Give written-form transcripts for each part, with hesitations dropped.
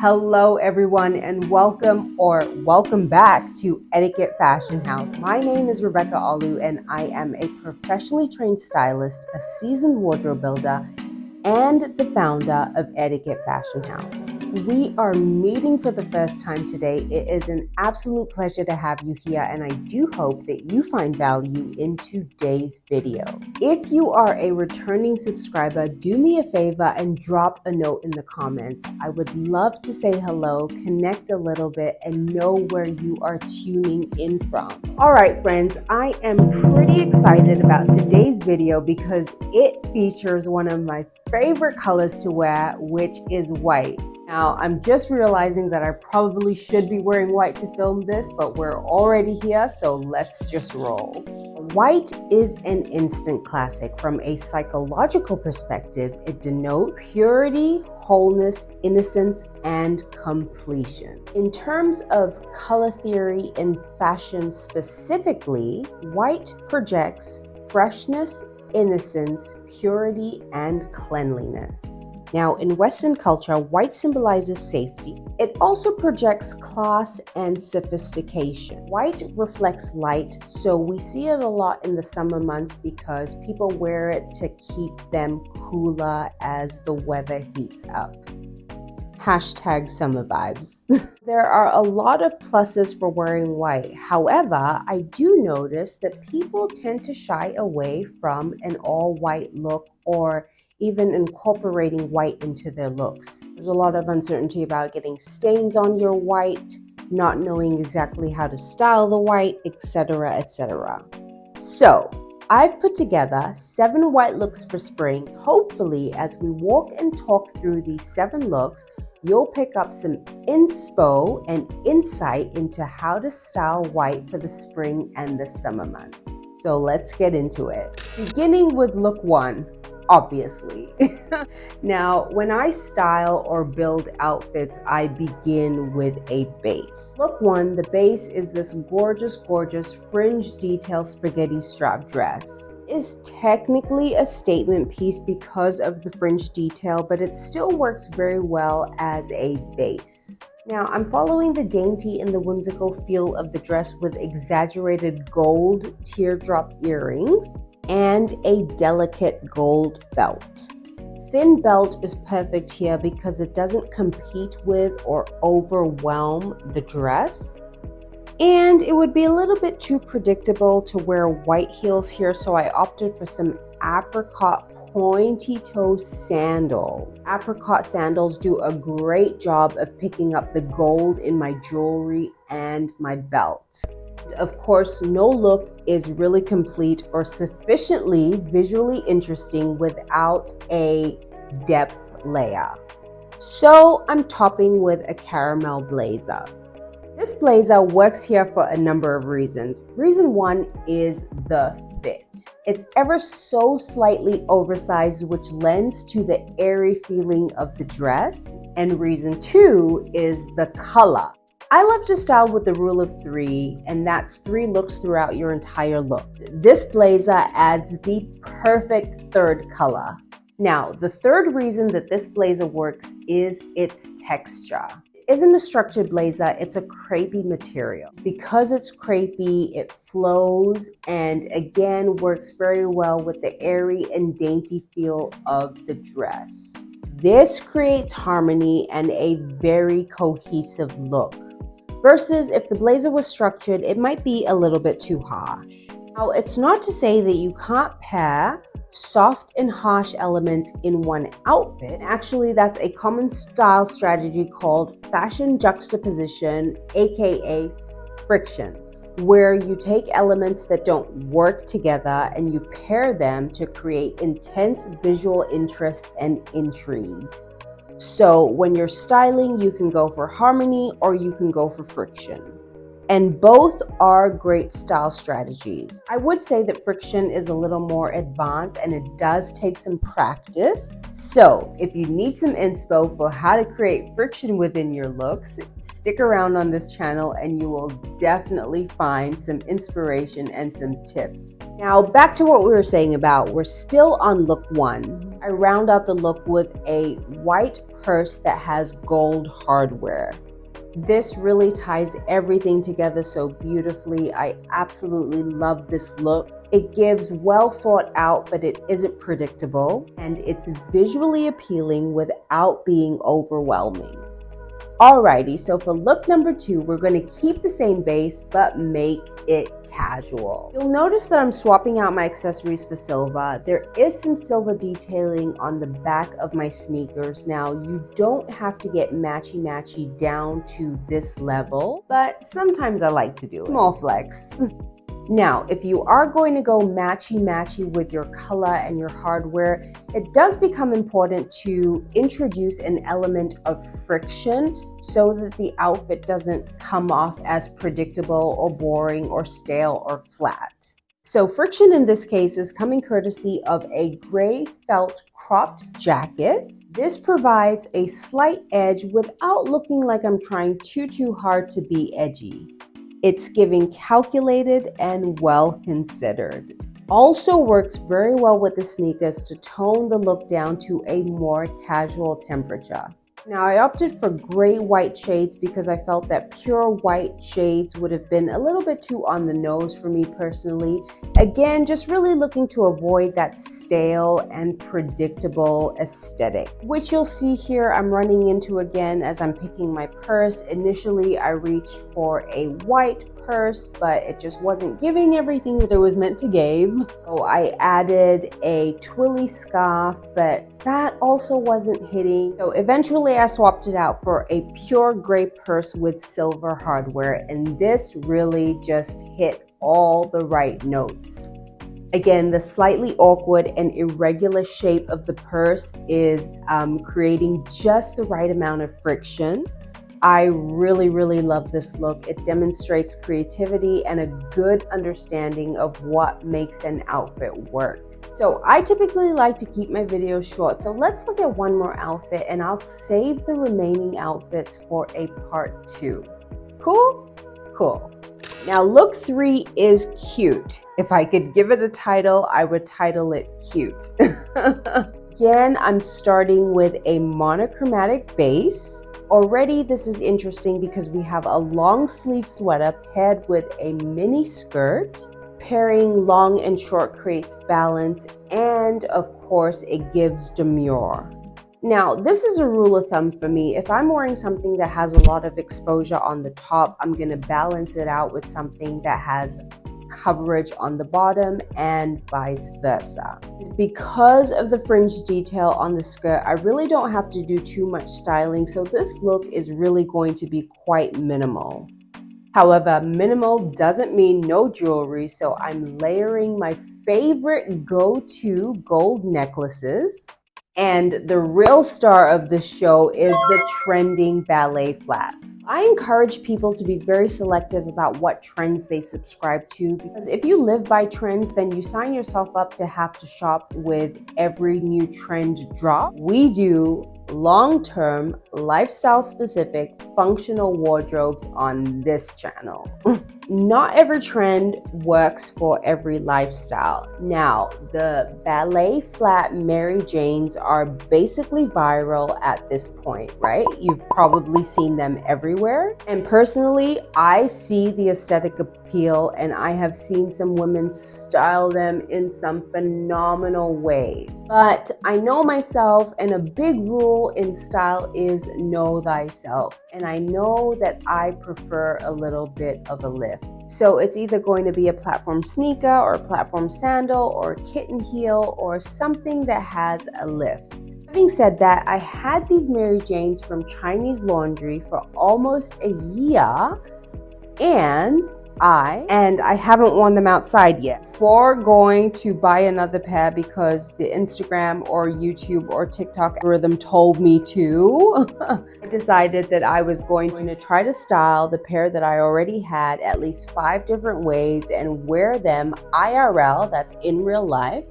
Hello everyone and welcome back to Etiquette Fashion House. My name is Rebecca Alu and I am a professionally trained stylist, a seasoned wardrobe builder, and the founder of Etiquette Fashion House. We are meeting for the first time today. It is an absolute pleasure to have you here, and I do hope that you find value in today's video. If you are a returning subscriber, do me a favor and drop a note in the comments. I would love to say hello, connect a little bit, and know where you are tuning in from. All right, friends, I am pretty excited about today's video because it features one of my favorite colors to wear, which is white. Now, I'm just realizing that I probably should be wearing white to film this, but we're already here, so let's just roll. White is an instant classic. From a psychological perspective, it denotes purity, wholeness, innocence, and completion. In terms of color theory and fashion specifically, white projects freshness, innocence, purity, and cleanliness. Now, in Western culture, white symbolizes safety. It also projects class and sophistication. White reflects light, so we see it a lot in the summer months because people wear it to keep them cooler as the weather heats up. Hashtag summer vibes. There are a lot of pluses for wearing white. However, I do notice that people tend to shy away from an all-white look or even incorporating white into their looks. There's a lot of uncertainty about getting stains on your white, not knowing exactly how to style the white, etc., etc. So, I've put together 7 white looks for spring. Hopefully, as we walk and talk through these 7 looks, you'll pick up some inspo and insight into how to style white for the spring and the summer months. So let's get into it. Beginning with look 1. Obviously. Now, when I style or build outfits, I begin with a base. Look 1, the base is this gorgeous fringe detail spaghetti strap dress. Is technically a statement piece because of the fringe detail, but it still works very well as a base. Now, I'm following the dainty and the whimsical feel of the dress with exaggerated gold teardrop earrings and a delicate gold belt. Thin belt is perfect here because it doesn't compete with or overwhelm the dress. And it would be a little bit too predictable to wear white heels here, so I opted for some apricot pointy toe sandals. Apricot sandals do a great job of picking up the gold in my jewelry and my belt. Of course, no look is really complete or sufficiently visually interesting without a depth layer. So I'm topping with a caramel blazer. This blazer works here for a number of reasons. Reason 1 is the fit. It's ever so slightly oversized, which lends to the airy feeling of the dress. And reason 2 is the color. I love to style with the rule of 3, and that's 3 looks throughout your entire look. This blazer adds the perfect third color. Now, the third reason that this blazer works is its texture. It isn't a structured blazer, it's a crepey material. Because it's crepey, it flows and again works very well with the airy and dainty feel of the dress. This creates harmony and a very cohesive look. Versus if the blazer was structured, it might be a little bit too harsh. Now, it's not to say that you can't pair soft and harsh elements in one outfit. Actually, that's a common style strategy called fashion juxtaposition, aka friction, where you take elements that don't work together and you pair them to create intense visual interest and intrigue. So when you're styling, you can go for harmony or you can go for friction. And both are great style strategies. I would say that friction is a little more advanced and it does take some practice. So if you need some inspo for how to create friction within your looks, stick around on this channel and you will definitely find some inspiration and some tips. Now back to what we were saying about, we're still on look 1. I round out the look with a white purse that has gold hardware. This really ties everything together so beautifully. I absolutely love this look. It gives well thought out, but it isn't predictable, and it's visually appealing without being overwhelming. Alrighty, so for look number 2, we're going to keep the same base, but make it casual. You'll notice that I'm swapping out my accessories for silver. There is some silver detailing on the back of my sneakers. Now, you don't have to get matchy-matchy down to this level, but sometimes I like to do it. Small flex. Now, if you are going to go matchy-matchy with your color and your hardware, it does become important to introduce an element of friction so that the outfit doesn't come off as predictable or boring or stale or flat. So friction in this case is coming courtesy of a gray felt cropped jacket. This provides a slight edge without looking like I'm trying too hard to be edgy. It's giving calculated and well considered. Also works very well with the sneakers to tone the look down to a more casual temperature. Now I opted for gray white shades because I felt that pure white shades would have been a little bit too on the nose for me personally. Again, just really looking to avoid that stale and predictable aesthetic, which you'll see here I'm running into again as I'm picking my purse. Initially, I reached for a white purse, but it just wasn't giving everything that it was meant to give. So I added a twilly scarf, but that also wasn't hitting. So eventually I swapped it out for a pure gray purse with silver hardware, and this really just hit all the right notes. Again, the slightly awkward and irregular shape of the purse is creating just the right amount of friction. I really love this look. It demonstrates creativity and a good understanding of what makes an outfit work. So I typically like to keep my videos short, so let's look at one more outfit and I'll save the remaining outfits for a part 2. Cool? Cool. Now look 3 is cute. If I could give it a title, I would title it cute. Again, I'm starting with a monochromatic base. Already this is interesting because we have a long sleeve sweater paired with a mini skirt. Pairing long and short creates balance, and of course it gives demure. Now this is a rule of thumb for me. If I'm wearing something that has a lot of exposure on the top, I'm going to balance it out with something that has coverage on the bottom and vice versa. Because of the fringe detail on the skirt, I really don't have to do too much styling, so this look is really going to be quite minimal. However, minimal doesn't mean no jewelry, so I'm layering my favorite go-to gold necklaces. And the real star of the show is the trending ballet flats. I encourage people to be very selective about what trends they subscribe to, because if you live by trends, then you sign yourself up to have to shop with every new trend drop. We do long-term, lifestyle-specific, functional wardrobes on this channel. Not every trend works for every lifestyle. Now, the ballet flat Mary Janes are basically viral at this point, right? You've probably seen them everywhere. And personally, I see the aesthetic appeal, and I have seen some women style them in some phenomenal ways. But I know myself, and a big rule in style is know thyself. And I know that I prefer a little bit of a lift. So it's either going to be a platform sneaker or a platform sandal or a kitten heel or something that has a lift. Having said that, I had these Mary Janes from Chinese Laundry for almost a year, and eye, and I haven't worn them outside yet. Before going to buy another pair because the Instagram or YouTube or TikTok algorithm told me to, I decided that I was going to try to style the pair that I already had at least 5 different ways and wear them IRL, that's in real life,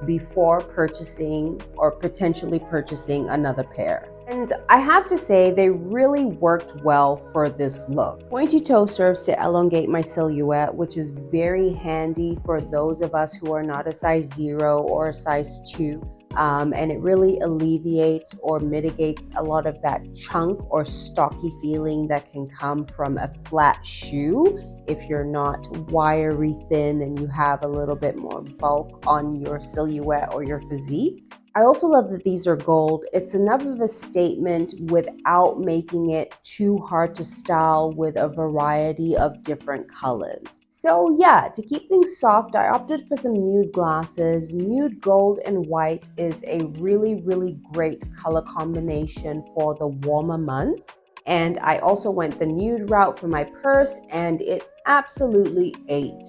before purchasing or potentially purchasing another pair. And I have to say, they really worked well for this look. Pointy toe serves to elongate my silhouette, which is very handy for those of us who are not a size 0 or a size 2. And it really alleviates or mitigates a lot of that chunk or stocky feeling that can come from a flat shoe if you're not wiry thin and you have a little bit more bulk on your silhouette or your physique. I also love that these are gold. It's enough of a statement without making it too hard to style with a variety of different colors. So yeah, to keep things soft, I opted for some nude glasses. Nude gold and white is a really, really great color combination for the warmer months. And I also went the nude route for my purse, and it absolutely ate.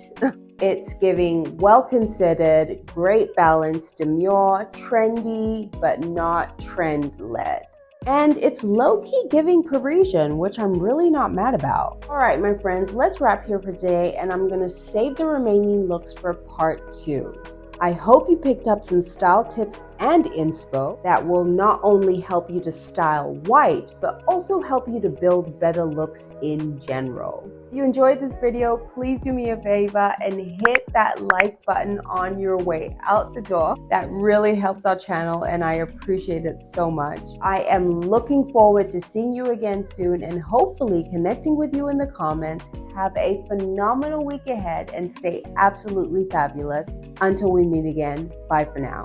It's giving well-considered, great balance, demure, trendy, but not trend-led. And it's low-key giving Parisian, which I'm really not mad about. All right, my friends, let's wrap here for today, and I'm gonna save the remaining looks for part 2. I hope you picked up some style tips and inspo that will not only help you to style white, but also help you to build better looks in general. If you enjoyed this video, please do me a favor and hit that like button on your way out the door. That really helps our channel and I appreciate it so much. I am looking forward to seeing you again soon and hopefully connecting with you in the comments. Have a phenomenal week ahead and stay absolutely fabulous. Until we meet again, bye for now.